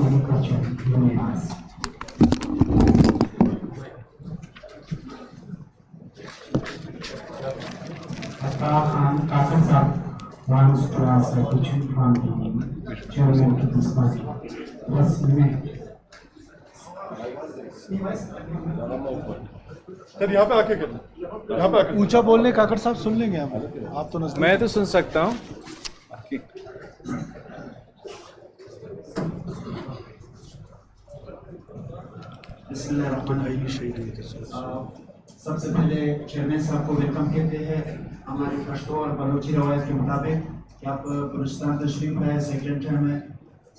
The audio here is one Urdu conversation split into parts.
Agriculture Unions. Khan Kakar Saab wants to ask a question from the chairman to this party. Yes, you may. سر یہاں پہ آ کے کرنا، یہاں پہ آ کے اونچا بولنے کاکڑ صاحب سن لیں گے آپ تو نزدیک. میں تو سن سکتا ہوں. بسم اللہ الرحمن الرحیم. سب سے پہلے چیئرمین صاحب کو ویلکم کہتے ہیں. ہماری پشتو اور بلوچی روایت کے مطابق کہ آپ بلوچستان تشریف لائے سیکنڈ ٹرم میں.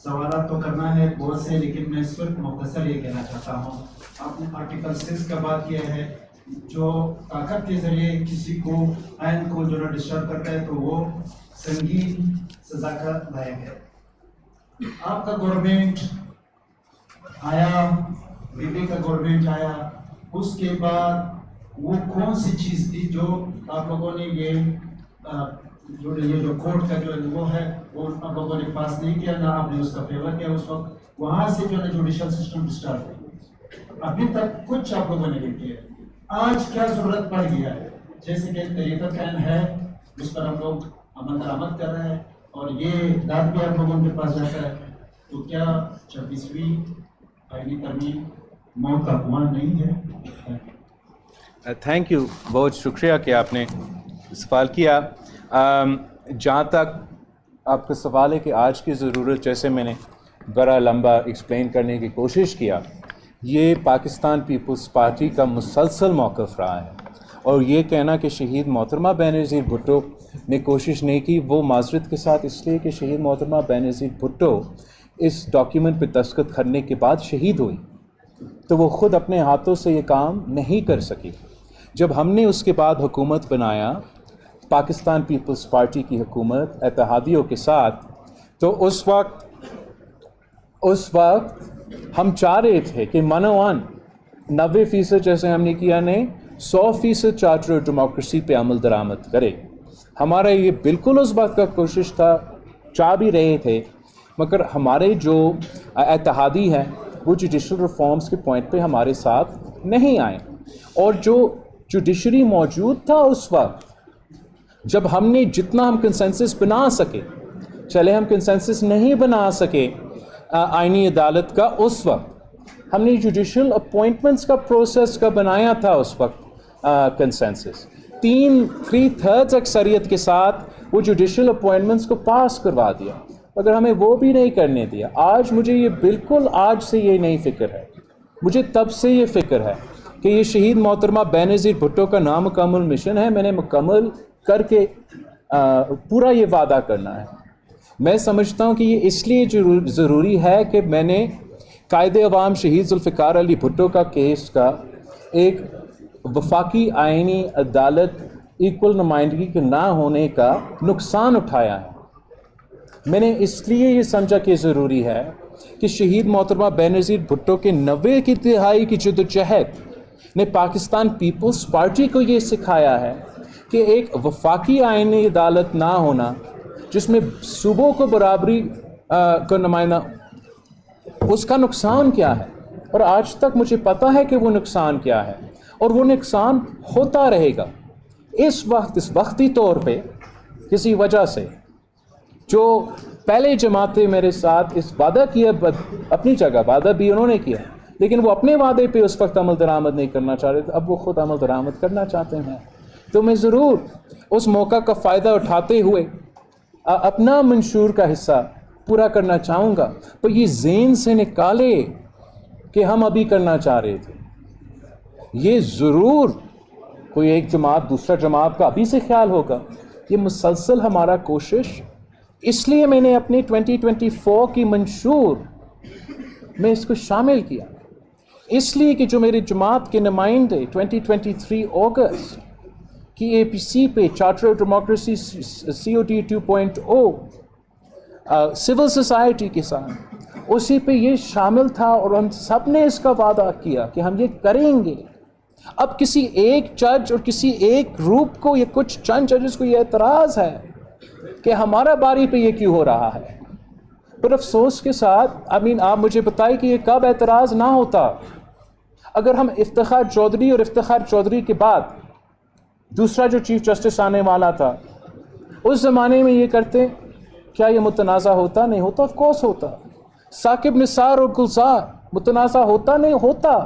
سوالات تو کرنا ہے بہت سے، لیکن میں صرف مختصر یہ کہنا چاہتا ہوں. آپ نے آرٹیکل 6 کا بات کیا ہے، جو طاقت کے ذریعے کسی کو آئین کو جو ڈسٹرب کرتا ہے تو وہ سنگین سزا کا لائق ہے. آپ کا گورنمنٹ آیا، بی پی کا گورنمنٹ آیا، اس کے بعد وہ کون سی چیز تھی جو آپ لوگوں نے یہ جو کورٹ کا جو وہ ہے وہ آپ لوگوں نے پاس نہیں کیا، نہ آپ نے اس کا فیور کیا اس وقت. وہاں سے جو ہے جوڈیشل سسٹم ڈسٹرب ہو گیا. ابھی تک کچھ آپ لوگوں نے نہیں کیا. آج کیا ضرورت پڑ گیا ہے؟ جیسے کہ طریقہ کین ہے جس پر ہم لوگ عمل درآمد کر رہے ہیں اور یہ داد بھی آپ لوگوں کے پاس جاتا ہے، تو کیا 26ویں آئینی ترمیم موت کا کنواں نہیں ہے؟ تھینک یو، بہت شکریہ کہ آپ نے سوال کیا. جہاں تک آپ کا سوال ہے کہ آج کی ضرورت، جیسے میں نے بڑا لمبا ایکسپلین کرنے کی کوشش کیا، یہ پاکستان پیپلز پارٹی کا مسلسل موقف رہا ہے. اور یہ کہنا کہ شہید محترمہ بینظیر بھٹو نے کوشش نہیں کی، وہ معذرت کے ساتھ اس لیے کہ شہید محترمہ بینظیر بھٹو اس ڈاکیومنٹ پہ دستخط کرنے کے بعد شہید ہوئی، تو وہ خود اپنے ہاتھوں سے یہ کام نہیں کر سکی. جب ہم نے اس کے بعد حکومت بنایا، پاکستان پیپلز پارٹی کی حکومت اتحادیوں کے ساتھ، تو اس وقت ہم چاہ رہے تھے کہ منوان 90% جیسے ہم نے کیا نہیں، 100% چارٹر آف ڈیموکریسی پہ عمل درآمد کرے. ہمارا یہ بالکل اس بات کا کوشش تھا، چاہ بھی رہے تھے، مگر ہمارے جو اتحادی ہیں وہ جوڈیشل ریفارمز کے پوائنٹ پہ ہمارے ساتھ نہیں آئے. اور جو جوڈیشری موجود تھا اس وقت، جب ہم نے جتنا ہم کنسنسس بنا سکے، چلے ہم کنسنسس نہیں بنا سکے آئینی عدالت کا، اس وقت ہم نے جوڈیشل اپوائنٹمنٹس کا پروسیس کا بنایا تھا اس وقت کنسنسس. 3/3 اکثریت کے ساتھ وہ جوڈیشل اپوائنٹمنٹس کو پاس کروا دیا، اگر ہمیں وہ بھی نہیں کرنے دیا. آج مجھے یہ بالکل آج سے یہ نہیں فکر ہے، مجھے تب سے یہ فکر ہے کہ یہ شہید محترمہ بینظیر بھٹو کا نامکمل مشن ہے، میں نے مکمل کر کے پورا یہ وعدہ کرنا ہے. میں سمجھتا ہوں کہ یہ اس لیے ضروری ہے کہ میں نے قائد عوام شہید ذوالفقار علی بھٹو کا کیس کا ایک وفاقی آئینی عدالت ایکول نمائندگی کے نہ ہونے کا نقصان اٹھایا ہے. میں نے اس لیے یہ سمجھا کہ ضروری ہے کہ شہید محترمہ بینظیر بھٹو کے 90 کی دہائی کی جدوجہد نے پاکستان پیپلز پارٹی کو یہ سکھایا ہے کہ ایک وفاقی آئینی عدالت نہ ہونا جس میں صوبوں کو برابری کا نمائندہ، اس کا نقصان کیا ہے. اور آج تک مجھے پتہ ہے کہ وہ نقصان کیا ہے، اور وہ نقصان ہوتا رہے گا. اس وقتی طور پہ کسی وجہ سے جو پہلے جماعتیں میرے ساتھ اس وعدہ کیا، اپنی جگہ وعدہ بھی انہوں نے کیا، لیکن وہ اپنے وعدے پہ اس وقت عمل درآمد نہیں کرنا چاہ رہے تھے، اب وہ خود عمل درآمد کرنا چاہتے ہیں. تو میں ضرور اس موقع کا فائدہ اٹھاتے ہوئے اپنا منشور کا حصہ پورا کرنا چاہوں گا. تو یہ ذہن سے نکالے کہ ہم ابھی کرنا چاہ رہے تھے. یہ ضرور کوئی ایک جماعت دوسرا جماعت کا ابھی سے خیال ہوگا. یہ مسلسل ہمارا کوشش، اس لیے میں نے اپنے 2024 کی منشور میں اس کو شامل کیا، اس لیے کہ جو میری جماعت کے نمائندے 2023 اگست کی اے پی سی پہ charter of democracy COD 2.0 civil society کے ساتھ، اسی پہ یہ شامل تھا، اور ہم سب نے اس کا وعدہ کیا کہ ہم یہ کریں گے. اب کسی ایک جج اور کسی ایک گروپ کو، یہ کچھ چند ججز کو یہ اعتراض ہے کہ ہمارا باری پہ یہ کیوں ہو رہا ہے، پر افسوس کے ساتھ آپ مجھے بتائیں کہ یہ کب اعتراض نہ ہوتا اگر ہم افتخار چودھری اور افتخار چودھری کے بعد دوسرا جو چیف جسٹس آنے والا تھا اس زمانے میں یہ کرتے. کیا یہ متنازع ہوتا؟ نہیں ہوتا. آف کورس ہوتا. ثاقب نثار اور گلزار متنازع ہوتا؟ نہیں ہوتا.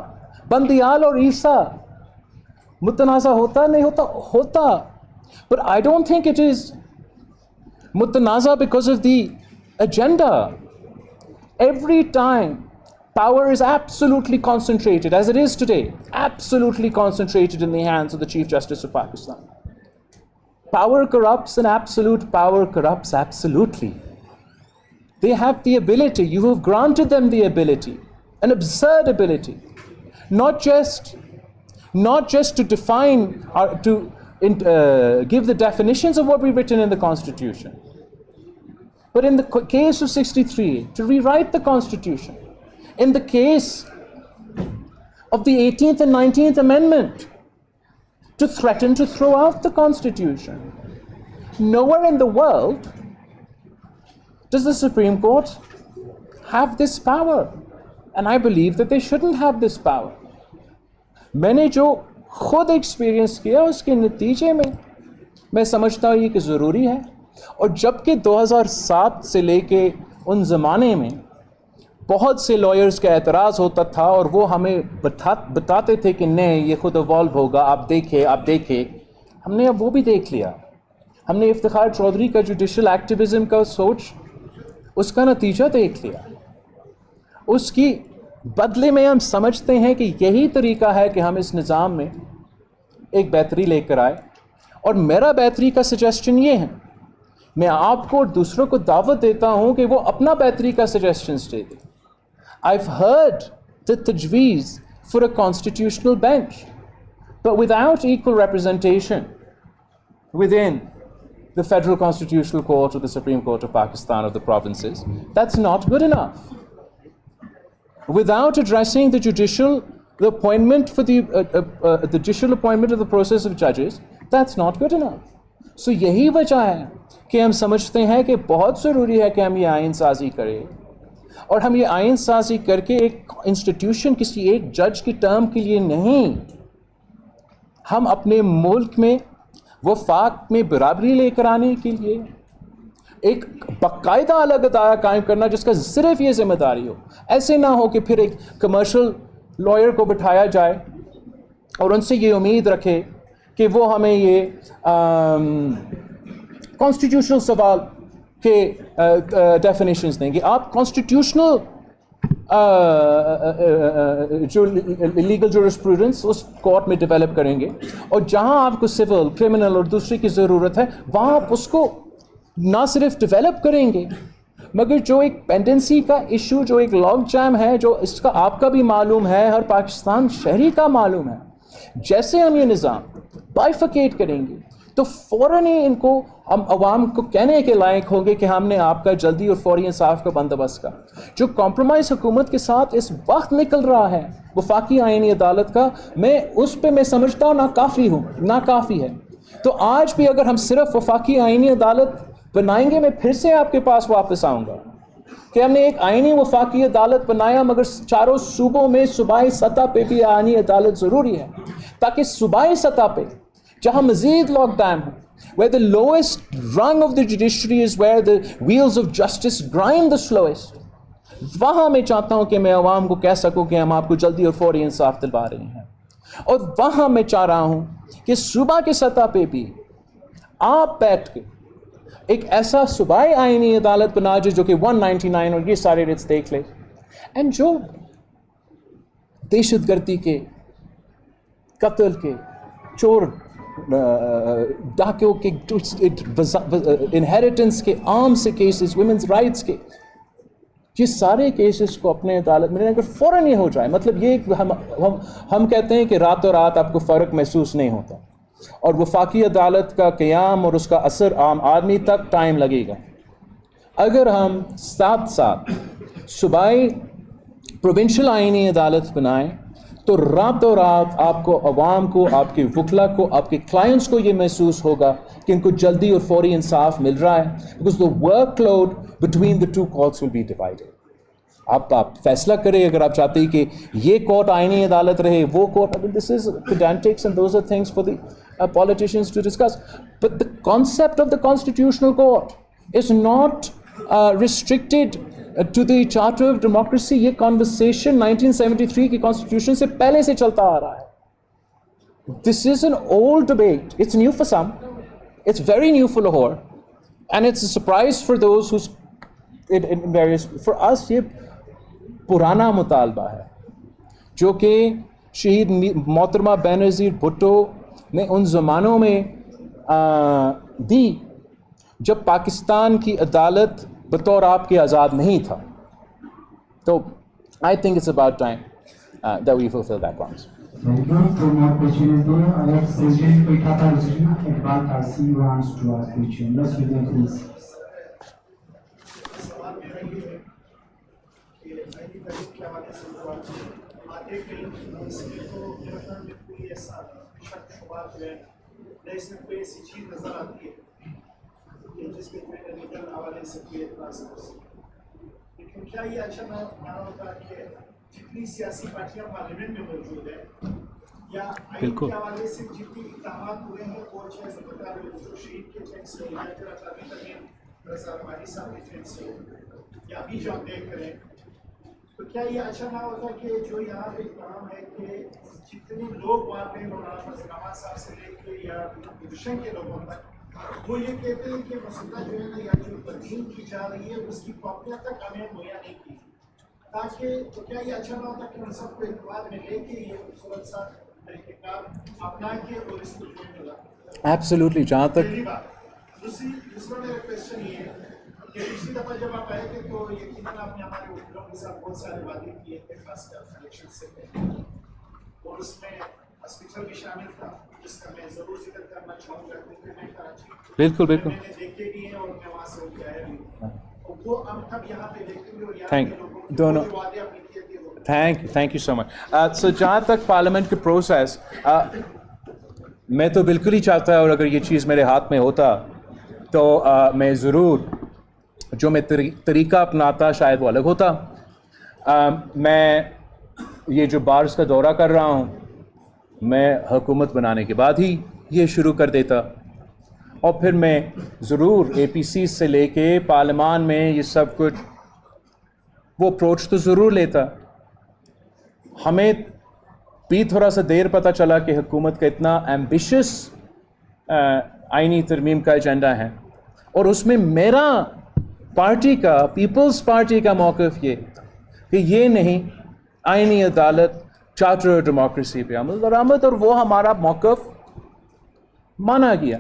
بندیال اور عیسیٰ متنازع ہوتا؟ نہیں ہوتا. ہوتا. But I don't think it is متنازع because of the agenda. Every time power is absolutely concentrated, as it is today, absolutely concentrated in the hands of the Chief Justice of Pakistan. Power corrupts and absolute power corrupts absolutely. They have the ability, you have granted them the ability, an absurd ability, not just to define or to give the definitions of what we've written in the Constitution, but in the case of 63, to rewrite the Constitution. In the case of the 18th and 19th Amendment, to threaten to throw out the Constitution. Nowhere in the world does the Supreme Court have this power, and I believe that they shouldn't have this power. میں نے جو خود ایکسپیرینس کیا اس کے نتیجے میں میں سمجھتا ہوں یہ کہ ضروری ہے. اور جب کہ 2007 سے لے کے ان زمانے میں بہت سے لائرز کا اعتراض ہوتا تھا اور وہ ہمیں بتاتے تھے کہ نہیں یہ خود ایوالو ہوگا، آپ دیکھیں. ہم نے اب وہ بھی دیکھ لیا. ہم نے افتخار چودھری کا جوڈیشل ایکٹیویزم کا سوچ اس کا نتیجہ دیکھ لیا. اس کی بدلے میں ہم سمجھتے ہیں کہ یہی طریقہ ہے کہ ہم اس نظام میں ایک بہتری لے کر آئے. اور میرا بہتری کا سجیسشن یہ ہے، میں آپ کو اور دوسروں کو دعوت دیتا ہوں کہ وہ اپنا بہتری کا سجیسشنز دے دیں. I've heard the tajweez for a constitutional bench, but without equal representation within the Federal Constitutional Court or the Supreme Court of Pakistan or the provinces, that's not good enough. Without addressing the appointment for the judicial appointment of the process of judges, that's not good enough. So یہی وجہ ہے کہ ہم سمجھتے ہیں کہ بہت ضروری ہے کہ ہم یہ آئین سازی کریں، اور ہم یہ آئین سازی کر کے ایک انسٹیٹیوشن کسی ایک جج کی ٹرم کے لیے نہیں، ہم اپنے ملک میں وفاق میں برابری لے کر آنے کے لیے ایک باقاعدہ الگ ادارہ قائم کرنا جس کا صرف یہ ذمہ داری ہو. ایسے نہ ہو کہ پھر ایک کمرشل لائر کو بٹھایا جائے اور ان سے یہ امید رکھے کہ وہ ہمیں یہ کانسٹیٹیوشنل سوال کے ڈیفینیشنز دیں گے. آپ کانسٹیٹیوشنل جو لیگل جورسپروڈنس اس کورٹ میں ڈیولپ کریں گے، اور جہاں آپ کو سول، کرمنل اور دوسری کی ضرورت ہے وہاں آپ اس کو نہ صرف ڈیولپ کریں گے مگر جو ایک پینڈنسی کا ایشو، جو ایک لاگ جام ہے، جو اس کا آپ کا بھی معلوم ہے، ہر پاکستان شہری کا معلوم ہے، جیسے ہم یہ نظام بائیفیکیٹ کریں گے تو فوراً ہی ان کو ہم عوام کو کہنے کے لائق ہوں گے کہ ہم نے آپ کا جلدی اور فوری انصاف کا بندوبست کا. جو کمپرومائز حکومت کے ساتھ اس وقت نکل رہا ہے وفاقی آئینی عدالت کا، میں اس پہ میں سمجھتا ہوں ناکافی ہے. تو آج بھی اگر ہم صرف وفاقی آئینی عدالت بنائیں گے، میں پھر سے آپ کے پاس واپس آؤں گا کہ ہم نے ایک آئینی وفاقی عدالت بنایا مگر چاروں صوبوں میں صوبائی سطح پہ بھی آئینی عدالت ضروری ہے، تاکہ صوبائی سطح پہ جہاں مزید لاک ڈاؤن ہو، where the lowest rung of the judiciary is where the wheels of justice grind the slowest، وہاں میں چاہتا ہوں کہ میں عوام کو کہہ سکوں کہ ہم آپ کو جلدی اور فوری انصاف دلوا رہے ہیں. اور وہاں میں چاہ رہا ہوں کہ صوبہ کے سطح پہ بھی آپ بیٹھ کے ایک ایسا صوبائی آئینی عدالت بنا جو کہ 199 اور یہ سارے ریٹس دیکھ لے، اینڈ جو دہشت گردی کے، قتل کے، چور ڈاکیوں کے، انہیریٹنس کے، آرم سے کیسز، ویمنز رائٹس کے، یہ سارے کیسز کو اپنے عدالت میں اگر فوراً یہ ہو جائے، مطلب یہ ہم کہتے ہیں کہ راتوں رات آپ کو فرق محسوس نہیں ہوتا، اور وفاقی عدالت کا قیام اور اس کا اثر عام آدمی تک ٹائم لگے گا. اگر ہم ساتھ صوبائی پروونشل آئینی عدالت بنائیں تو راتوں رات آپ کو، عوام کو، آپ کے وکلا کو، آپ کے کلائنٹس کو یہ محسوس ہوگا کہ ان کو جلدی اور فوری انصاف مل رہا ہے، because the workload between the two courts will be divided. آپ فیصلہ کریں اگر آپ چاہتے ہیں کہ یہ کورٹ آئینی عدالت رہے، وہ court, this is pedantics and those are things for the politicians to discuss. But the concept of the constitutional court is not restricted to the Charter of Democracy. یہ conversation 1973 کی constitution سے پہلے سے چلتا آ رہا ہے. This is an old debate. It's new for some. It's very new for Lahore. And it's a surprise for those who's in various, for us یہ پرانا مطالبہ ہے جو کہ شہید محترمہ بینظیر بھٹو نے ان زمانوں میں دی جب پاکستان کی عدالت بطور آپ کے آزاد نہیں تھا. تو I think it's about time that we fulfill that promise. Thank you. Two more questions there. I have President Koitata Rusina Iqbal Kasi wants to ask question. Let's begin, please. اس میں کوئی ایسی چیز نظر آتی ہے جس میں ٹیکنیکل حوالے سے کوئی اعتراض کر سکے، لیکن کیا یہ اچھا مانا ہوتا کہ جتنی سیاسی پارٹیاں پارلیمنٹ میں موجود ہیں یا آئین کے حوالے سے جتنی اقدامات ہوئے ہیں وہ جو شہید کے چین سے یا پھر اقلامی ترمیم رضا رحمانی صاحب کے چین سے یا ابھی جو ہم دیکھ کریں، تو کیا یہ اچھا نہ ہوتا کہ جو یہاں پہ کام ہے کہ جتنے لوگ وہاں پہ مولانا فضل الرحمان صاحب سے لے کے یا پوزیشن کے لوگوں تک وہ یہ کہتے ہیں کہ مسئلہ جو ہے نا یا جو تدین کی جا رہی ہے اس کی کاپیاں تک ہمیں مہیا نہیں کی، تاکہ تو کیا یہ اچھا نہ ہوتا کہ ان سب کو اعتماد میں لے کے یہ خوبصورت سا طریقہ کار اپنا کے اور اس کو جو ملا. ایبسلیوٹلی. جہاں تک پہلی بات. دوسرا میرا کویشچن یہ ہے کہ پچھلی دفعہ جب آپ آئے تھے تو یقیناً آپ نے ہمارے وکیلوں کے ساتھ بہت سارے وعدے کیے تھے، خاص کر الیکشن سے پہلے، اور اس میں ہاسپٹل بھی شامل تھا جس کا میں ضرور ذکر کرنا چاہوں گا کیونکہ میں کراچی بالکل بالکل میں نے دیکھے بھی ہیں اور میں وہاں سے ہو کے آیا بھی ہوں، وہ ہم تب یہاں پہ دیکھیں گے اور یہاں کے لوگوں کو دونوں جو وعدے آپ نے کیے تھے وہ. تھینک یو سو مچ. سو جہاں تک پارلیمنٹ کے پروسیس، میں تو بالکل ہی چاہتا اور اگر یہ چیز میرے ہاتھ میں ہوتا تو میں ضرور جو میں طریقہ اپناتا شاید وہ الگ ہوتا. میں یہ جو بارز کا دورہ کر رہا ہوں میں حکومت بنانے کے بعد ہی یہ شروع کر دیتا، اور پھر میں ضرور اے پی سی سے لے کے پارلیمان میں یہ سب کچھ وہ اپروچ تو ضرور لیتا. ہمیں بھی تھوڑا سا دیر پتہ چلا کہ حکومت کا اتنا ایمبیشس آئینی ترمیم کا ایجنڈا ہے، اور اس میں میرا پارٹی کا، پیپلز پارٹی کا موقف یہ کہ یہ نہیں آئینی عدالت چارٹر آف ڈیموکریسی پہ عمل درآمد، اور وہ ہمارا موقف مانا گیا.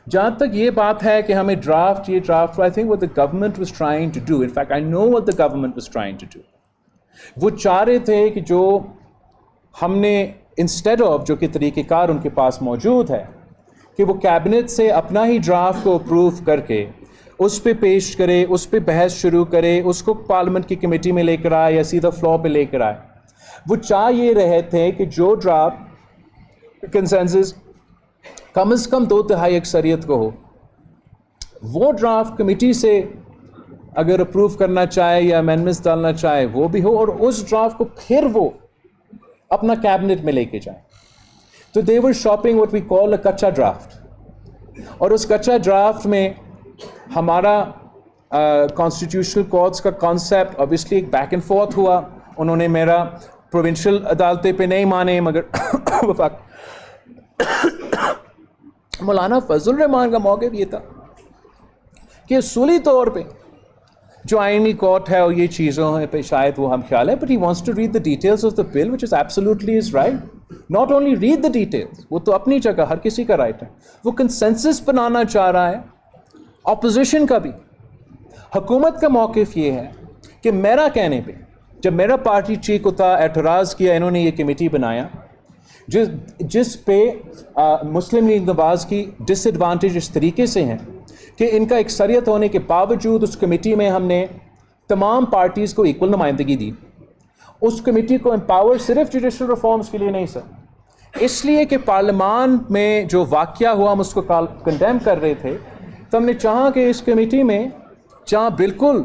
جہاں تک یہ بات ہے کہ ہمیں draft I think what the government was trying to do, in fact I know what the government was trying to do. وہ چاہ رہے تھے کہ جو ہم نے انسٹیڈ آف جو کہ طریقہ کار ان کے پاس موجود ہے کہ وہ کیبنٹ سے اپنا ہی ڈرافٹ کو اپروو کر کے اس پہ پیش کرے، اس پہ بحث شروع کرے، اس کو پارلیمنٹ کی کمیٹی میں لے کر آئے یا سیدھا فلور پہ لے کر آئے. وہ چاہ یہ رہے تھے کہ جو ڈرافٹ کنسنسس کم از کم 2/3 اکثریت کو ہو، وہ ڈرافٹ کمیٹی سے اگر اپروو کرنا چاہے یا امینڈمنٹس ڈالنا چاہے وہ بھی ہو، اور اس ڈرافٹ کو پھر وہ اپنا کیبنٹ میں لے کے جائیں. تو دے ور شاپنگ واٹ وی کال اے کچا ڈرافٹ، اور اس کچا ڈرافٹ میں ہمارا کانسٹیٹیوشنل کورٹس کا کانسیپٹ obviously ایک بیک اینڈ فورتھ ہوا. انہوں نے میرا پروونشل عدالتیں پہ نہیں مانے، مگر مولانا فضل الرحمان کا موقف یہ تھا کہ اصولی طور پہ جو آئینی کورٹ ہے اور یہ چیزوں پہ شاید وہ ہم خیال ہے، but he wants to read the details of the bill which is absolutely is right. Not only read the details, وہ تو اپنی جگہ ہر کسی کا رائٹ ہے. وہ کنسنسس بنانا چاہ رہا ہے، اپوزیشن کا بھی. حکومت کا موقف یہ ہے کہ میرا کہنے پہ جب میرا پارٹی چیف کو تھا، اعتراض کیا، انہوں نے یہ کمیٹی بنایا جس پہ مسلم لیگ نواز کی ڈس ایڈوانٹیج اس طریقے سے ہیں کہ ان کا اکثریت ہونے کے باوجود اس کمیٹی میں ہم نے تمام پارٹیز کو ایکول نمائندگی دی، اس کمیٹی کو امپاور صرف جوڈیشل ریفارمز کے لیے نہیں سر، اس لیے کہ پارلیمان میں جو واقعہ ہوا ہم اس کو کنڈیم کر رہے تھے، تو ہم نے چاہا کہ اس کمیٹی میں جہاں بالکل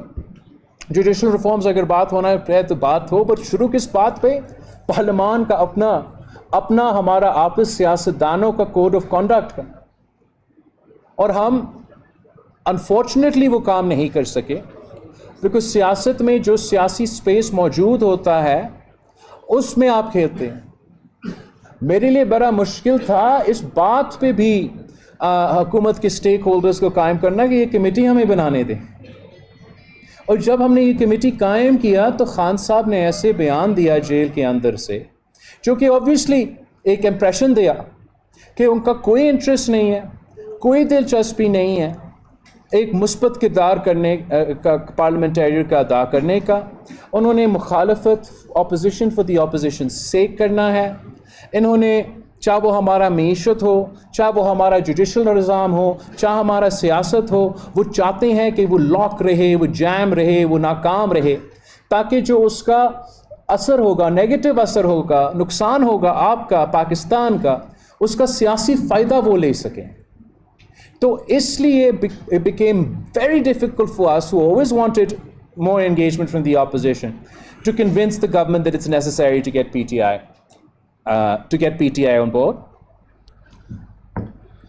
جوڈیشل ریفارمز اگر بات ہونا ہے تو بات ہو، پر شروع کس بات پہ؟ پارلیمان کا اپنا ہمارا آپس سیاستدانوں کا کوڈ آف کنڈکٹ کا، اور ہم انفارچونیٹلی وہ کام نہیں کر سکے، بیکاز سیاست میں جو سیاسی سپیس موجود ہوتا ہے اس میں آپ کھیلتے ہیں۔ میرے لیے بڑا مشکل تھا اس بات پہ بھی حکومت کے سٹیک ہولڈرز کو قائم کرنا کہ یہ کمیٹی ہمیں بنانے دیں، اور جب ہم نے یہ کمیٹی قائم کیا تو خان صاحب نے ایسے بیان دیا جیل کے اندر سے جو کہ اوبویسلی ایک امپریشن دیا کہ ان کا کوئی انٹرسٹ نہیں ہے، کوئی دلچسپی نہیں ہے ایک مثبت کردار کرنے کا، پارلیمنٹیرین کا ادا کرنے کا۔ انہوں نے مخالفت اپوزیشن فار دی اپوزیشن سیک کرنا ہے، انہوں نے چاہے وہ ہمارا معیشت ہو، چاہے وہ ہمارا جوڈیشل نظام ہو، چاہے ہمارا سیاست ہو، وہ چاہتے ہیں کہ وہ لاک رہے، وہ جیم رہے، وہ ناکام رہے، تاکہ جو اس کا اثر ہوگا، نیگیٹو اثر ہوگا، نقصان ہوگا آپ کا، پاکستان کا، اس کا سیاسی فائدہ وہ لے سکیں۔ تو اس لیے it became very difficult for us who always wanted more engagement from the opposition to convince the government that it's necessary to get PTI on board.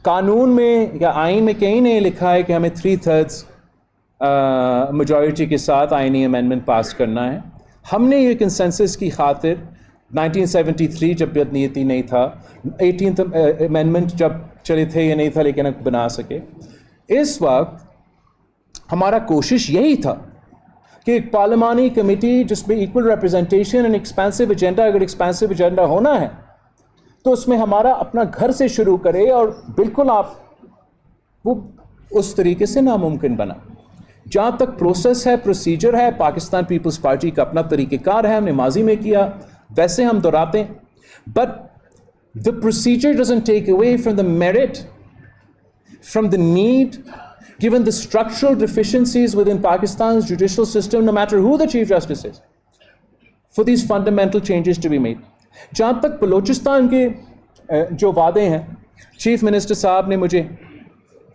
قانون میں یا آئین میں کہیں نہیں لکھا ہے کہ ہمیں 3/3 میجورٹی کے ساتھ آئینی امینڈمنٹ پاس کرنا ہے۔ ہم نے یہ کنسنسس کی خاطر 1973 جب بدنیتی نہیں تھا، 18th امینڈمنٹ جب چلے تھے یہ نہیں تھا لیکن اب بنا سکے، اس وقت ہمارا کوشش یہی تھا کہ ایک پارلیمانی کمیٹی جس میں equal representation and expensive agenda, اگر ایکسپینسو ایجنڈا ہونا ہے تو اس میں ہمارا اپنا گھر سے شروع کرے، اور بالکل آپ وہ اس طریقے سے ناممکن بنا۔ جہاں تک پروسیس ہے، پروسیجر ہے، پاکستان پیپلز پارٹی کا اپنا طریقہ کار ہے، ہم نے ماضی میں کیا، ویسے ہم دہراتے ہیں، but the procedure doesn't take away from the merit, from the need, given the structural deficiencies within Pakistan's judicial system, no matter who the Chief Justice is, for these fundamental changes to be made. جہاں تک بلوچستان کے جو وعدے ہیں، چیف منسٹر صاحب نے مجھے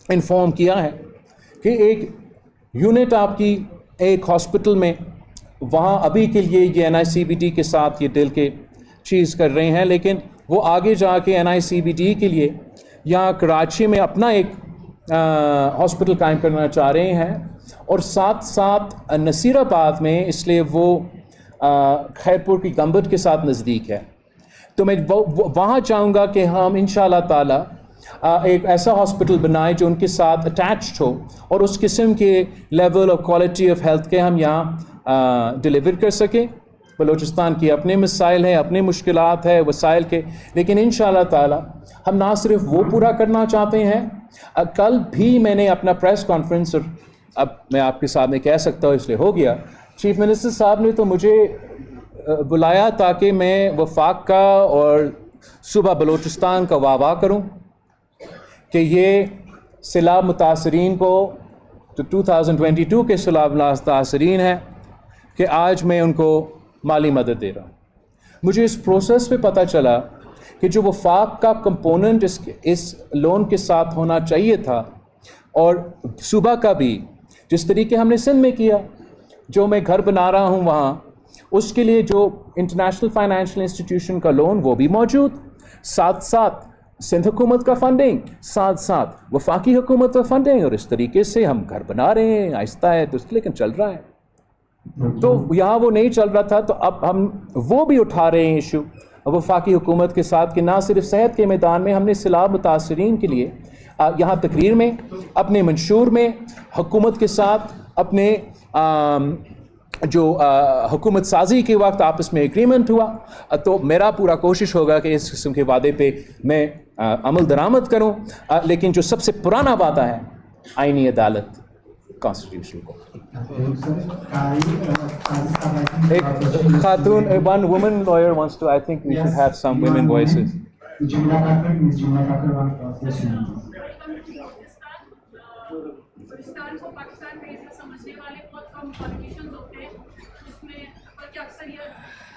انفارم کیا ہے کہ ایک یونٹ آپ کی ایک ہاسپٹل میں وہاں ابھی کے لیے یہ NICBD کے ساتھ یہ دل کے چیز کر رہے ہیں، لیکن وہ آگے جا کے NICBD کے لیے یہاں کراچی میں اپنا ایک ہاسپٹل قائم کرنا چاہ رہے ہیں، اور ساتھ ساتھ نصیر آباد میں، اس لیے وہ خیرپور کی گمبد کے ساتھ نزدیک ہے، تو میں وہاں چاہوں گا کہ ہم انشاءاللہ تعالی ایک ایسا ہاسپٹل بنائیں جو ان کے ساتھ اٹیچڈ ہو، اور اس قسم کے لیول اور کوالٹی آف ہیلتھ کے ہم یہاں ڈیلیور کر سکیں۔ بلوچستان کی اپنے مسائل ہیں، اپنے مشکلات ہیں وسائل کے، لیکن انشاءاللہ تعالی ہم نہ صرف وہ پورا کرنا چاہتے ہیں۔ کل بھی میں نے اپنا پریس کانفرنس، اور اب میں آپ کے سامنے کہہ سکتا ہوں اس لیے ہو گیا، چیف منسٹر صاحب نے تو مجھے بلایا تاکہ میں وفاق کا اور صوبہ بلوچستان کا واہ کروں کہ یہ سیلاب متاثرین کو، جو 2022 کے سیلاب متاثرین ہیں، کہ آج میں ان کو مالی مدد دے رہا ہوں۔ مجھے اس پروسیس پہ پتہ چلا کہ جو وفاق کا کمپوننٹ اس لون کے ساتھ ہونا چاہیے تھا، اور صوبہ کا بھی جس طریقے ہم نے سندھ میں کیا، جو میں گھر بنا رہا ہوں وہاں، اس کے لیے جو انٹرنیشنل فائنینشیل انسٹیٹیوشن کا لون وہ بھی موجود، ساتھ ساتھ سندھ حکومت کا فنڈنگ، ساتھ ساتھ وفاقی حکومت کا فنڈنگ، اور اس طریقے سے ہم گھر بنا رہے ہیں، آہستہ ہے تو لیکن چل رہا ہے۔ تو یہاں وہ نہیں چل رہا تھا، تو اب ہم وہ بھی اٹھا رہے ہیں ایشو وفاقی حکومت کے ساتھ، کہ نہ صرف صحت کے میدان میں ہم نے سیلاب متاثرین کے لیے یہاں تقریر میں، اپنے منشور میں حکومت کے ساتھ اپنے جو حکومت سازی کے وقت آپس میں ایگریمنٹ ہوا، تو میرا پورا کوشش ہوگا کہ اس قسم کے وعدے پہ میں عمل درآمد کروں، لیکن جو سب سے پرانا وعدہ ہے آئینی عدالت، کانسٹیٹیوشن کو۔ ایک خاتون، one woman lawyer wants to, I think we should have some women voices. Pakistan کو پاکستان کا حصہ سمجھنے والے بہت کم پالیٹیشینز ہوتے ہیں، اس میں بلکہ اکثر یہ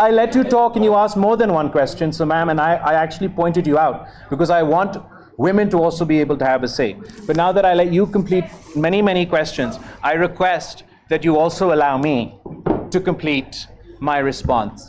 I let you talk and you asked more than one question, so ma'am, and I actually pointed you out because I want women to also be able to have a say. But now that I let you complete many questions, I request that you also allow me to complete my response.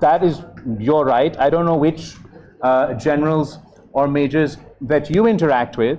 that is your right. I don't know which generals or majors that you interact with.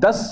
10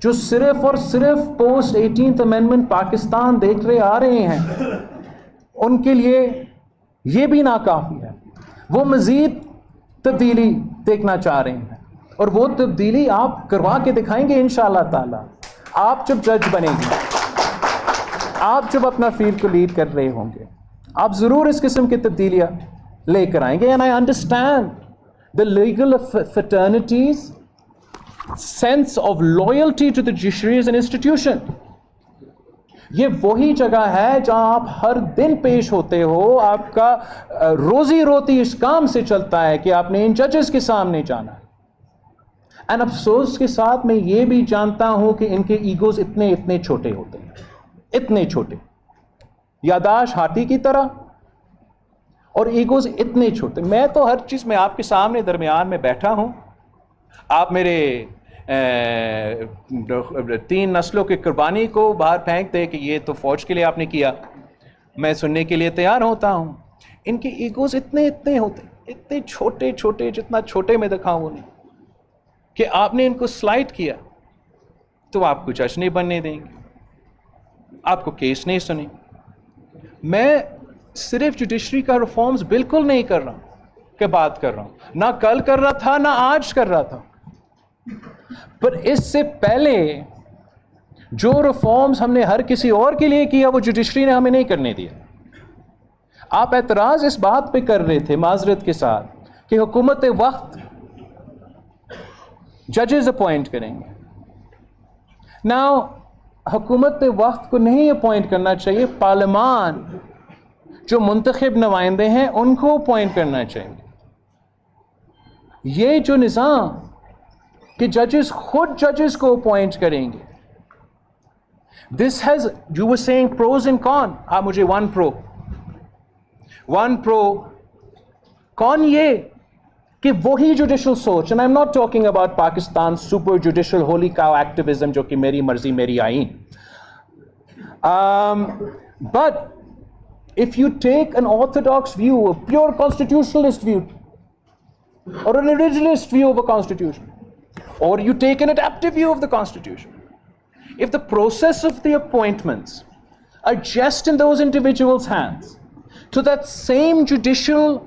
جو صرف اور صرف پوسٹ 18th امینڈمنٹ پاکستان دیکھ رہے آ رہے ہیں، ان کے لیے یہ بھی ناکافی ہے. وہ مزید تبدیلی دیکھنا چاہ رہے ہیں، اور وہ تبدیلی آپ کروا کے دکھائیں گے انشاءاللہ تعالی. آپ جب جج بنیں گے، آپ جب اپنا فیلڈ کو لیڈ کر رہے ہوں گے، آپ ضرور اس قسم کی تبدیلیاں لے کر آئیں گے. And I understand the legal fraternities sense of loyalty to the judiciary as an institution. یہ وہی جگہ ہے جہاں آپ ہر دن پیش ہوتے ہو، آپ کا روزی روٹی اس کام سے چلتا ہے کہ آپ نے ان ججز کے سامنے جانا ہے. اینڈ افسوس کے ساتھ میں یہ بھی جانتا ہوں کہ ان کے ایگوز اتنے چھوٹے ہوتے ہیں، اتنے چھوٹے، یاداشت ہاتھی کی طرح، اور ایگوز اتنے چھوٹے. میں تو ہر چیز میں آپ کے سامنے درمیان میں بیٹھا ہوں. آپ میرے 3 نسلوں کی قربانی کو باہر پھینک دے کہ یہ تو فوج کے لیے آپ نے کیا، میں سننے کے لیے تیار ہوتا ہوں. ان کے ایگوز اتنے ہوتے، اتنے چھوٹے، جتنا چھوٹے میں دکھاؤں وہ نہیں، کہ آپ نے ان کو سلائڈ کیا تو آپ کو جج نہیں بننے دیں گے، آپ کو کیس نہیں سنیں. میں صرف جوڈیشری کا ریفارمز بالکل نہیں کر رہا ہوں کہ بات کر رہا ہوں، نہ کل کر رہا تھا نہ آج کر رہا تھا. پر اس سے پہلے جو ریفارمز ہم نے ہر کسی اور کے لیے کیا وہ جوڈیشری نے ہمیں نہیں کرنے دیا. آپ اعتراض اس بات پہ کر رہے تھے معذرت کے ساتھ کہ حکومت وقت ججز اپوائنٹ کریں گے. ناؤ حکومت وقت کو نہیں اپوائنٹ کرنا چاہیے، پارلیمان جو منتخب نمائندے ہیں ان کو اپوائنٹ کرنا چاہیے. یہ جو نظام کہ ججز خود ججز کو اپوائنٹ کریں گے، this has you were seeing pros and con. آپ مجھے ون پرو کون یہ کہ وہی جوڈیشل سوچ، and I'm not talking about Pakistan super judicial holy cow activism جو کہ میری مرضی میری آئین. But if you take an orthodox view, a pure constitutionalist view, or an originalist view of a constitution, or you take an adaptive view of the constitution, if the process of the appointments are just in those individuals' hands, so that same judicial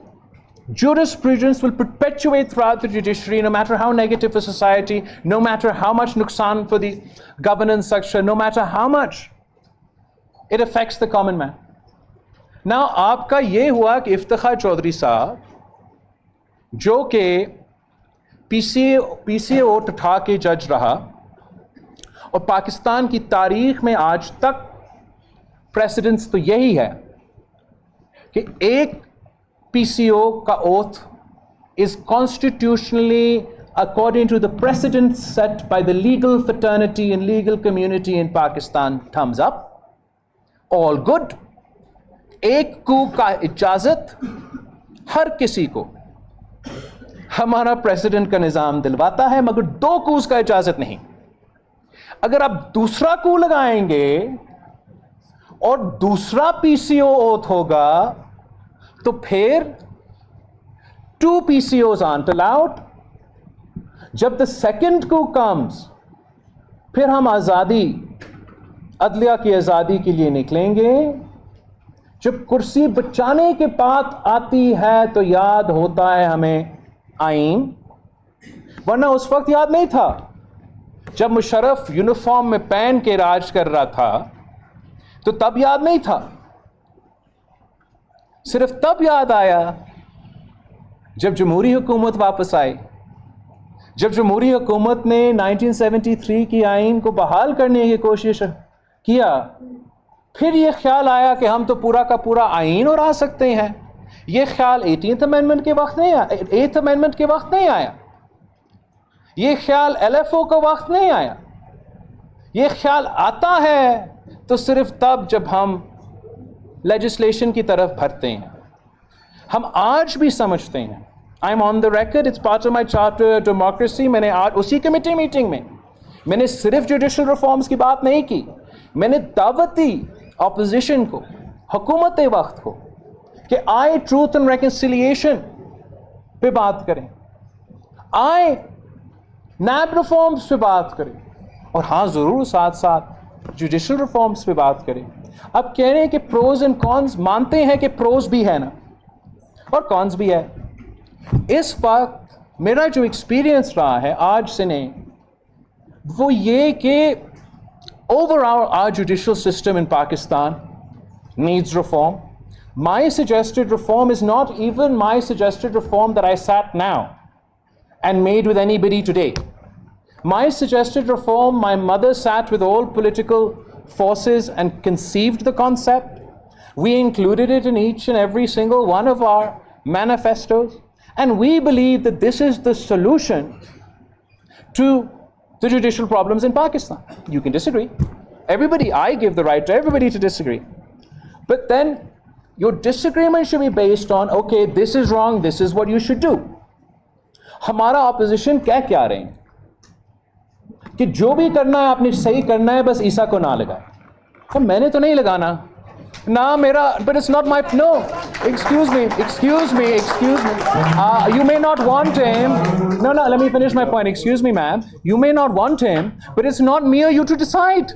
jurisprudence will perpetuate throughout the judiciary, no matter how negative for society, no matter how much nuksan for the governance structure, no matter how much it affects the common man. Now, آپ کا یہ ہوا کہ افتخار چودھری صاحب جو کہ پی سی اے ووٹ اٹھا کے جج رہا، اور پاکستان کی تاریخ میں آج تک پریسیڈنس تو یہی ہے کہ ایک پی سی او کا oath is constitutionally according to the precedent set by the legal fraternity and legal community in Pakistan. Thumbs up. All good. ایک کو کا اجازت ہر کسی کو ہمارا پریزیڈنٹ کا نظام دلواتا ہے، مگر 2 کوز کا اجازت نہیں. اگر آپ دوسرا کو لگائیں گے اور دوسرا پی سی او اوتھ ہوگا تو پھر 2 PCOs aren't allowed. جب the second coup comes پھر ہم آزادی، عدلیہ کی آزادی کے لیے نکلیں گے. جب کرسی بچانے کے بات آتی ہے تو یاد ہوتا ہے ہمیں آئین، ورنہ اس وقت یاد نہیں تھا. جب مشرف یونیفارم میں پہن کے راج کر رہا تھا تو تب یاد نہیں تھا. صرف تب یاد آیا جب جمہوری حکومت واپس آئی، جب جمہوری حکومت نے 1973 کی آئین کو بحال کرنے کی کوشش کیا، پھر یہ خیال آیا کہ ہم تو پورا کا پورا آئین اڑا سکتے ہیں. یہ خیال 18th امینڈمنٹ کے وقت نہیں آیا، 8th امینڈمنٹ کے وقت نہیں آیا. یہ خیال LFO کا وقت نہیں آیا. یہ خیال آتا ہے تو صرف تب جب ہم لیجسلیشن کی طرف بڑھتے ہیں. ہم آج بھی سمجھتے ہیں، I'm on the record, it's part of my charter democracy. میں نے آج اسی کمیٹی میٹنگ میں نے صرف جوڈیشل ریفارمز کی بات نہیں کی، میں نے دعوت دی اپوزیشن کو، حکومت وقت کو، کہ آئے ٹروتھ اینڈ ریکنسیلیشن پہ بات کریں، آئے نیب ریفارمز پہ بات کریں. اور ہاں ضرور ساتھ ساتھ جوڈیشل ریفارمز پہ بات کریں. اب کہہ رہے ہیں کہ پروز اینڈ کونز، مانتے ہیں کہ پروز بھی ہے نا اور کونز بھی ہے. اس وقت میرا جو ایکسپیرینس رہا ہے آج سے نہیں، وہ یہ کہ overall our judicial system in Pakistan needs reform. My suggested reform is not even my suggested reform that I sat now and made with anybody today. My suggested reform, my mother sat with all political forces and conceived the concept. We included it in each and every single one of our manifestos, and we believe that this is the solution to the judicial problems in Pakistan. You can disagree. Everybody, I give the right to everybody to disagree. But then your disagreement should be based on, okay, this is wrong, this is what you should do. ہمارا اپوزیشن کیا رہے ہیں کہ جو بھی کرنا ہے آپ نے صحیح کرنا ہے، بس عیسیٰ کو نہ لگائے. میں نے تو نہیں لگانا نہ میرا، but it's not my, no, excuse me, you may not want him, no, let me finish my point, excuse me ma'am, you may not want him, but it's not me or you to decide.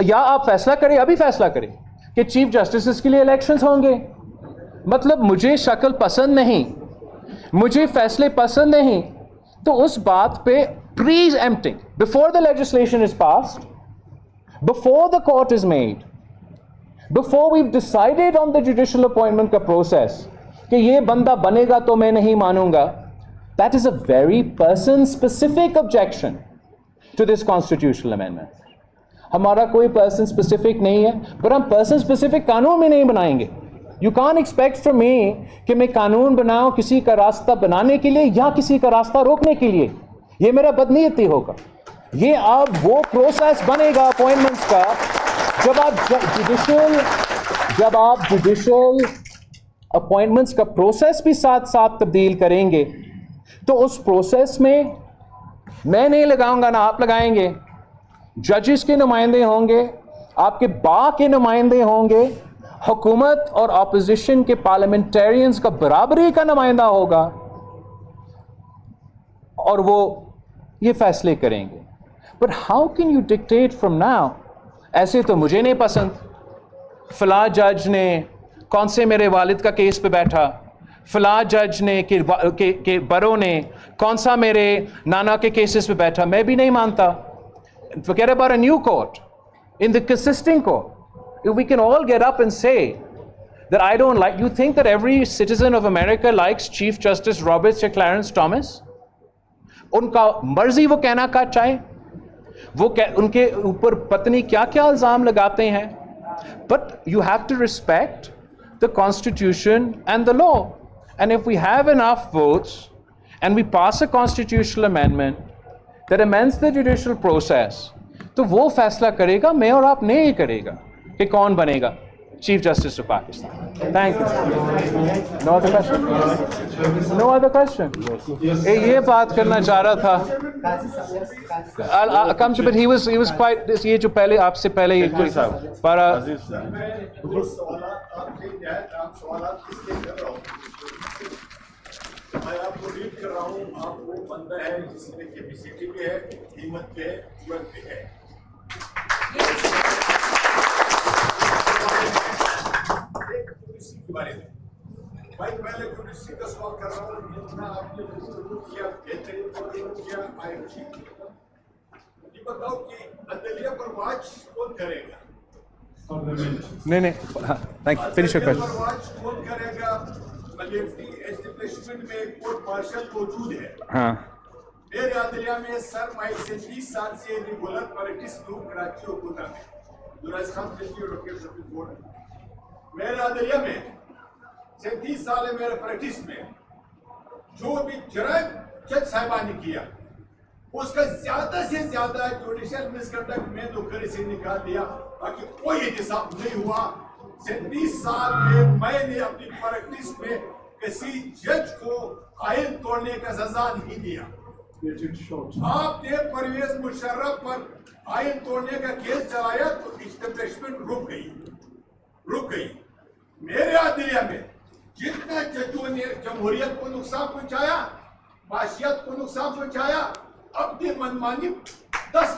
یا آپ فیصلہ کریں، ابھی فیصلہ کریں کہ چیف جسٹسز کے لیے الیکشنز ہوں گے. مطلب مجھے شکل پسند نہیں، مجھے فیصلے پسند نہیں، تو اس بات پہ preempting before the legislation is passed, before the court is made, before we've decided on the judicial appointment کا پروسیس کہ یہ بندہ بنے گا تو میں نہیں مانوں گا. That is a very person specific objection to this constitutional amendment. ہمارا کوئی پرسن اسپیسیفک نہیں ہے، پر ہم پرسن اسپیسیفک قانون بھی نہیں بنائیں گے. یو کان ایکسپیکٹ فرام می کہ میں قانون بناؤں کسی کا راستہ بنانے کے لیے یا کسی کا راستہ روکنے کے لیے. یہ میرا بدنیتی ہوگا. یہ اب وہ پروسیس بنے گا اپوائنٹمنٹس کا جب آپ جوڈیشل اپوائنٹمنٹس کا پروسیس بھی ساتھ ساتھ تبدیل کریں گے. تو اس پروسیس میں میں نہیں لگاؤں گا، نہ آپ لگائیں گے. ججز کے نمائندے ہوں گے، آپ کے با کے نمائندے ہوں گے، حکومت اور اپوزیشن کے پارلیمنٹیرینز کا برابری کا نمائندہ ہوگا، اور وہ یہ فیصلے کریں گے. But how can you dictate from now? ایسے تو مجھے نہیں پسند، فلاں جج نے کون سے میرے والد کا کیس پہ بیٹھا، فلاں جج نے کہ برو نے کون سا میرے نانا کے کیسز پہ بیٹھا. میں بھی نہیں مانتا. Forget about a new court. In the consisting court, if we can all get up and say that I don't like, you think that every citizen of America likes Chief Justice Roberts or Clarence Thomas? ان کا مرضی وہ کہنا کا چاہے، وہ ان کے اوپر پتنی کیا کیا الزام لگاتے ہیں. But you have to respect the Constitution and the law. And if we have enough votes and we pass a constitutional amendment that amends the judicial process, تو وہ فیصلہ کرے گا، میں اور آپ نہیں کرے گا کہ کون بنے گا chief justice of Pakistan. Thank you. No other question? No other question? یہ بات کرنا چاہ رہا تھا. Come to but he was quiet. یہ جو پہلے آپ سے پہلے یہ کوئی تھا پر میں آپ کو ریڈ کر رہا ہوں. آپ وہ بندہ ہے جس میں کیپیسٹی بھی ہے، ہمت بھی ہے، قوت بھی ہے. پولیسی کے بارے میں بھائی پہلے پولیسی کا سوال کر رہا ہوں. جتنا آپ نے گفتگو کیا، بہترین کیا، آئے ٹھیک. یہ بتاؤ کہ عدلیہ پر واچ کون کرے گا؟ نہیں فنش یور کوسچن. واچ کون کرے گا؟ اسٹیبلشمنٹ میں کورٹ مارشل موجود ہے. ہاں میرے عدلیہ میں سر میں 20 سال سے ریگولر پریکٹس لوں کراچی اور کوٹا میں. دراز خان جلدی اور ڈاکٹر سبھی کورٹ میرے عدلیہ میں 30 سال ہے. میرے پریکٹس میں جو بھی جرائم جج صاحبہ نے کیا اس کا زیادہ سے زیادہ جوڈیشل مس کنڈکٹ میں تو گھر سے نکال دیا، باقی کوئی احتساب نہیں ہوا. 30 سال میں نے اپنی پریکٹس میں کسی جج کو آئین توڑنے کا سزا نہیں دیا. آپ نے پرویز مشرف پر آئین توڑنے کا کیس چلایا تو اسٹیبلشمنٹ رک گئی. میرے عدلیہ میں جتنے ججوں نے جمہوریت کو نقصان پہنچایا، معاشیت کو نقصان پہنچایا، اپنی منمانی 10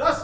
10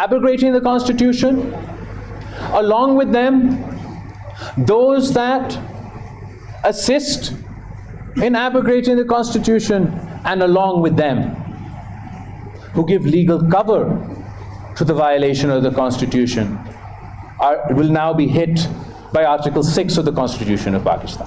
abrogating the Constitution, along with them those that assist in abrogating the Constitution, and along with them who give legal cover to the violation of the Constitution will now be hit by Article 6 of the Constitution of Pakistan.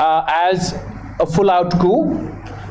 as a full out coup,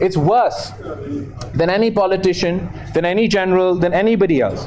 it's worse than any politician, than any general, than anybody else,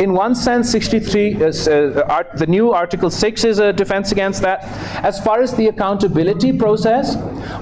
in one sense 63 the new article 6 is a defense against that. As far as the accountability process,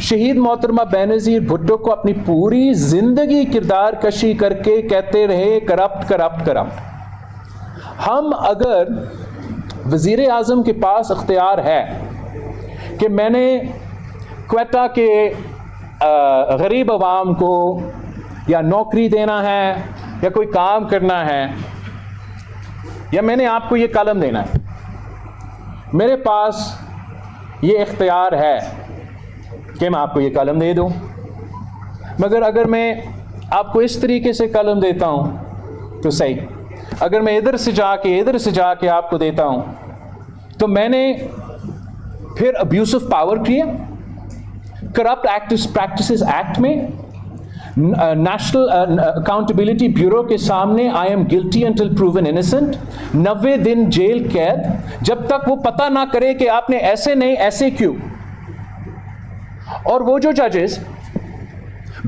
شہید محترمہ بینظیر بھٹو کو اپنی پوری زندگی کردار کشی کر کے کہتے رہے کرپٹ کرپٹ کرپٹ. ہم اگر وزیر اعظم کے پاس اختیار ہے کہ میں نے کوئٹہ کے غریب عوام کو یا نوکری دینا ہے یا کوئی کام کرنا ہے یا میں نے آپ کو یہ قلم دینا ہے, میرے پاس یہ اختیار ہے کہ میں آپ کو یہ قلم دے دوں, مگر اگر میں آپ کو اس طریقے سے قلم دیتا ہوں تو صحیح, اگر میں ادھر سے جا کے آپ کو دیتا ہوں تو میں نے پھر ابیوز آف پاور کیا. کرپٹ پریکٹسز ایکٹ میں نیشنل اکاؤنٹیبلٹی بیورو کے سامنے I'm guilty until proven innocent, 90 دن جیل قید, جب تک وہ پتہ نہ کرے کہ آپ نے ایسے نہیں ایسے کیوں. اور وہ جو ججز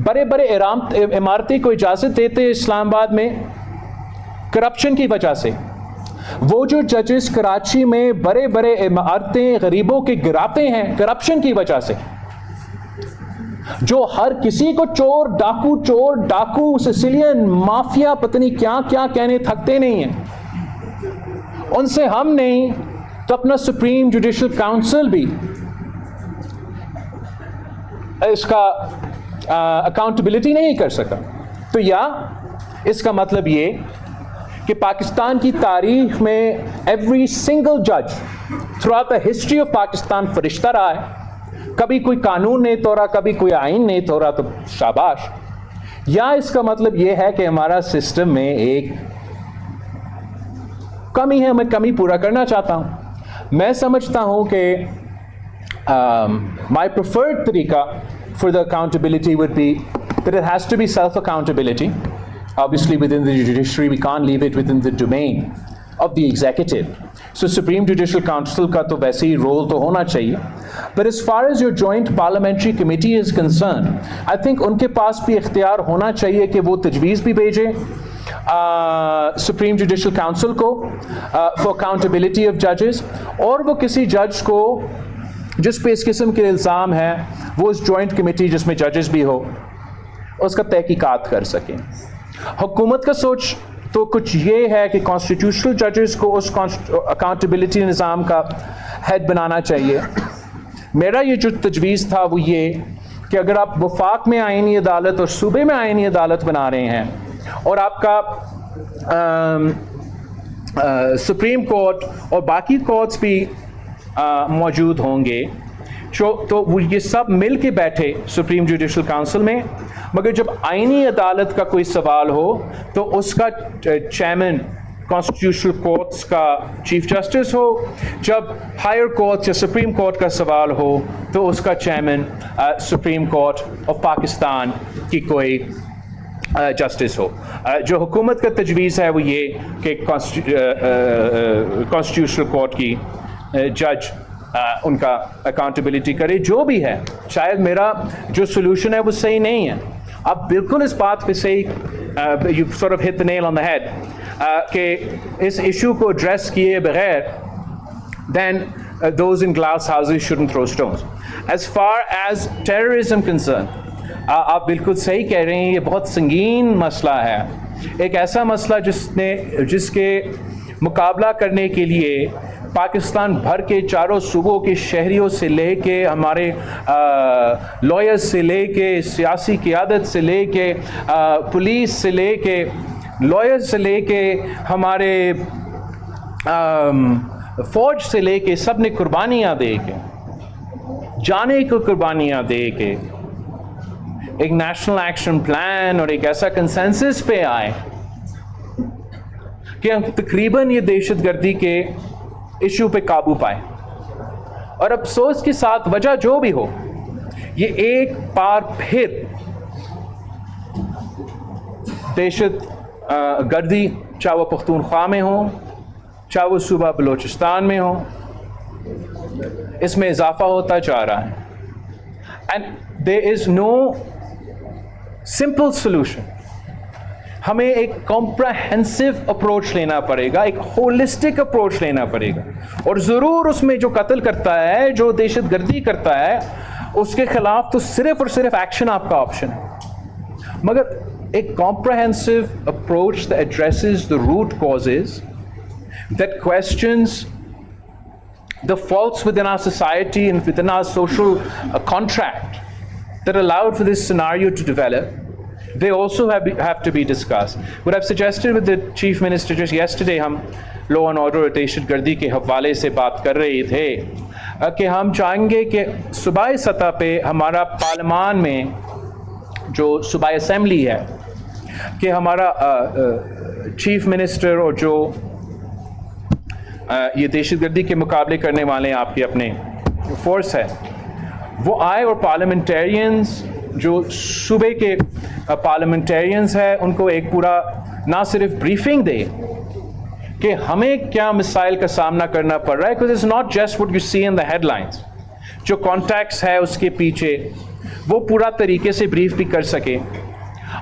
بڑے بڑے عمارتیں کو اجازت دیتے اسلام آباد میں کرپشن کی وجہ سے, وہ جو ججز کراچی میں بڑے بڑے عمارتیں غریبوں کے گراتے ہیں کرپشن کی وجہ سے, جو ہر کسی کو چور ڈاکو سسیلین مافیا پتہ نہیں کیا کیا کہنے تھکتے نہیں ہیں, ان سے ہم نہیں تو اپنا سپریم جوڈیشل کاؤنسل بھی اس کا اکاؤنٹیبلٹی نہیں کر سکا. تو یا اس کا مطلب یہ کہ پاکستان کی تاریخ میں ایوری سنگل جج through out the history of Pakistan فرشتہ رہا ہے, کبھی کوئی قانون نہیں توڑا, کبھی کوئی آئین نہیں توڑا, تو شاباش. یا اس کا مطلب یہ ہے کہ ہمارا سسٹم میں ایک کمی ہے, میں کمی پورا کرنا چاہتا ہوں. میں سمجھتا ہوں کہ my preferred طریقہ for the accountability would be that it has to be self-accountability. Obviously within the judiciary we can't leave it within the domain of the executive. So Supreme Judicial Council کا تو ویسے ہی رول تو ہونا چاہیے. But as far as your joint parliamentary committee is concerned, I think ان کے پاس بھی اختیار ہونا چاہیے کہ وہ تجویز بھی بھیجیں سپریم جوڈیشل کاؤنسل کو for accountability of judges, اور وہ کسی جج کو جس پہ اس قسم کے الزام ہے وہ اس جوائنٹ کمیٹی جس میں ججز بھی ہو اس کا تحقیقات کر سکیں. حکومت کا سوچ تو کچھ یہ ہے کہ کانسٹیٹیوشنل ججز کو اس اکاؤنٹیبلٹی نظام کا ہیڈ بنانا چاہیے. میرا یہ جو تجویز تھا وہ یہ کہ اگر آپ وفاق میں آئینی عدالت اور صوبے میں آئینی عدالت بنا رہے ہیں اور آپ کا سپریم کورٹ اور باقی کورٹس بھی موجود ہوں گے تو وہ یہ سب مل کے بیٹھے سپریم جوڈیشل کاؤنسل میں, مگر جب آئینی عدالت کا کوئی سوال ہو تو اس کا چیئرمین کانسٹیٹیوشنل کورٹس کا چیف جسٹس ہو, جب ہائر کورٹ یا سپریم کورٹ کا سوال ہو تو اس کا chairman supreme court of Pakistan کی کوئی جسٹس ہو. جو حکومت کا تجویز ہے وہ یہ کہ کانسٹیٹیوشنل کورٹ کی جج ان کا اکاؤنٹیبلٹی کرے. جو بھی ہے, شاید میرا جو سولوشن ہے وہ صحیح نہیں ہے, آپ بالکل اس بات پہ صحیح you sort of hit the nail on the head کہ اس ایشو کو ایڈریس کیے بغیر then those in glass houses shouldn't throw stones. As far as terrorism concerned, آپ بالکل صحیح کہہ رہے ہیں, یہ بہت سنگین مسئلہ ہے, ایک ایسا مسئلہ جس کے مقابلہ کرنے کے لیے پاکستان بھر کے چاروں صوبوں کے شہریوں سے لے کے ہمارے لائرز سے لے کے سیاسی قیادت سے لے کے پولیس سے لے کے لائرز سے لے کے ہمارے فوج سے لے کے سب نے قربانیاں دے کے جانے کو قربانیاں دے کے ایک نیشنل ایکشن پلان اور ایک ایسا کنسنسس پہ آئے کہ ہم تقریباً یہ دہشت گردی کے ایشو پہ قابو پائے. اور افسوس کے ساتھ وجہ جو بھی ہو, یہ ایک بار پھر دہشت گردی چاہے وہ پختونخوا میں ہو چاہے وہ صوبہ بلوچستان میں ہو, اس میں اضافہ ہوتا جا رہا ہے. And there is no simple solution. ہمیں ایک کمپریہنسو اپروچ لینا پڑے گا, ایک ہولسٹک اپروچ لینا پڑے گا, اور ضرور اس میں جو قتل کرتا ہے, جو دہشت گردی کرتا ہے, اس کے خلاف تو صرف اور صرف ایکشن آپ کا آپشن ہے. مگر ایک comprehensive approach that addresses the root causes, that questions the faults within our society and within our social contract that allowed for this scenario to develop, they also have to be discussed. What I've suggested with the Chief Minister just yesterday, ہم law and order اور دہشت گردی کے حوالے سے بات کر رہے تھے کہ ہم چاہیں گے کہ صوبائی سطح پہ ہمارا پارلیمان میں جو صوبائی اسمبلی ہے کہ ہمارا چیف منسٹر اور جو یہ دہشت گردی کے مقابلے کرنے والے ہیں آپ کے اپنے فورس ہے وہ آئے اور پارلیمنٹیرینز جو صوبے کے پارلیمنٹیرینز ہیں ان کو ایک پورا نہ صرف بریفنگ دے کہ ہمیں کیا مسائل کا سامنا کرنا پڑ رہا ہے, because it's not just what you see in the headlines. جو کانٹیکٹس ہے اس کے پیچھے وہ پورا طریقے سے بریف بھی کر سکے,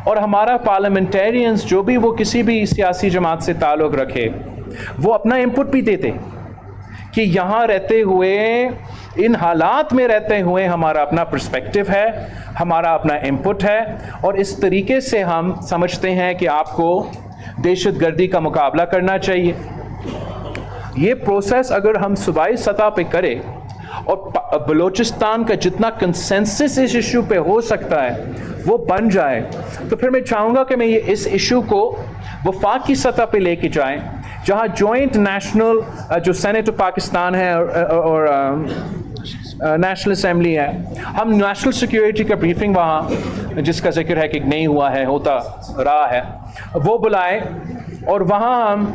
اور ہمارا پارلیمنٹیرینز جو بھی وہ کسی بھی سیاسی جماعت سے تعلق رکھے وہ اپنا انپٹ بھی دیتے کہ یہاں رہتے ہوئے ان حالات میں رہتے ہوئے ہمارا اپنا پرسپیکٹو ہے, ہمارا اپنا انپٹ ہے, اور اس طریقے سے ہم سمجھتے ہیں کہ آپ کو دہشت گردی کا مقابلہ کرنا چاہیے. یہ پروسیس اگر ہم صوبائی سطح پہ کریں اور بلوچستان کا جتنا کنسنسس اس ایشو پہ ہو سکتا ہے وہ بن جائے, تو پھر میں چاہوں گا کہ میں یہ اس ایشو کو وفاقی سطح پہ لے کے جائیں, جہاں جوائنٹ نیشنل جو سینٹ آف پاکستان ہے اور نیشنل اسمبلی ہے, ہم نیشنل سیکیورٹی کا بریفنگ وہاں جس کا ذکر ہے کہ نہیں ہوا ہے ہوتا رہا ہے وہ بلائیں, اور وہاں ہم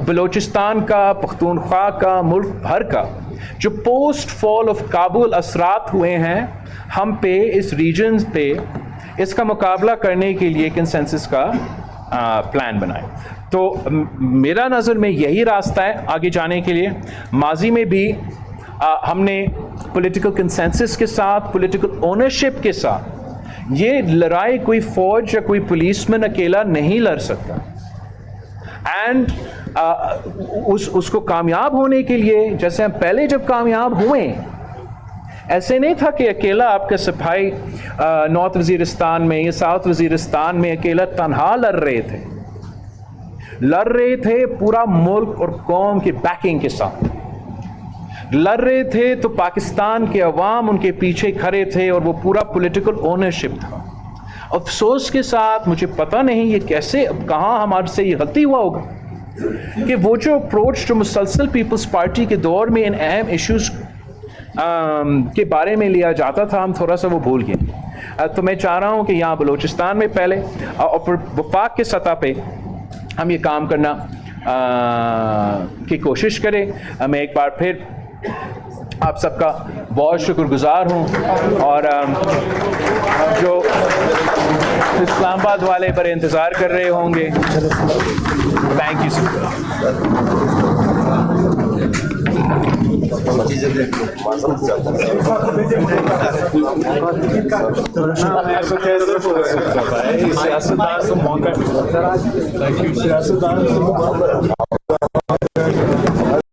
بلوچستان کا, پختونخوا کا, ملک بھر کا جو پوسٹ فال آف کابل اثرات ہوئے ہیں ہم پہ اس ریجن پہ اس کا مقابلہ کرنے کے لیے کنسنسس کا پلان بنائیں. تو میرا نظر میں یہی راستہ ہے آگے جانے کے لیے. ماضی میں بھی ہم نے پولیٹیکل کنسنسس کے ساتھ, پولیٹیکل اونرشپ کے ساتھ یہ لڑائی کوئی فوج یا کوئی پولیس مین اکیلا نہیں لڑ سکتا, اینڈ اس کو کامیاب ہونے کے لیے جیسے ہم پہلے جب کامیاب ہوئے ایسے نہیں تھا کہ اکیلا آپ کا سپاہی نارتھ وزیرستان میں یا ساؤتھ وزیرستان میں اکیلا تنہا لڑ رہے تھے پورا ملک اور قوم کی بیکنگ کے ساتھ لڑ رہے تھے, تو پاکستان کے عوام ان کے پیچھے کھڑے تھے اور وہ پورا پولیٹیکل اونرشپ تھا. افسوس کے ساتھ مجھے پتہ نہیں یہ کیسے کہاں ہمارے سے یہ غلطی ہوا ہوگا کہ وہ جو اپروچ جو مسلسل پیپلز پارٹی کے دور میں ان اہم ایشوز کے بارے میں لیا جاتا تھا ہم تھوڑا سا وہ بھول گئے. تو میں چاہ رہا ہوں کہ یہاں بلوچستان میں پہلے اور پھر وفاق کے سطح پہ ہم یہ کام کرنا کی کوشش کریں. میں ایک بار پھر آپ سب کا بہت شکر گزار ہوں, اور جو اسلام آباد والے پر انتظار کر رہے ہوں گے, تھینک یو سر.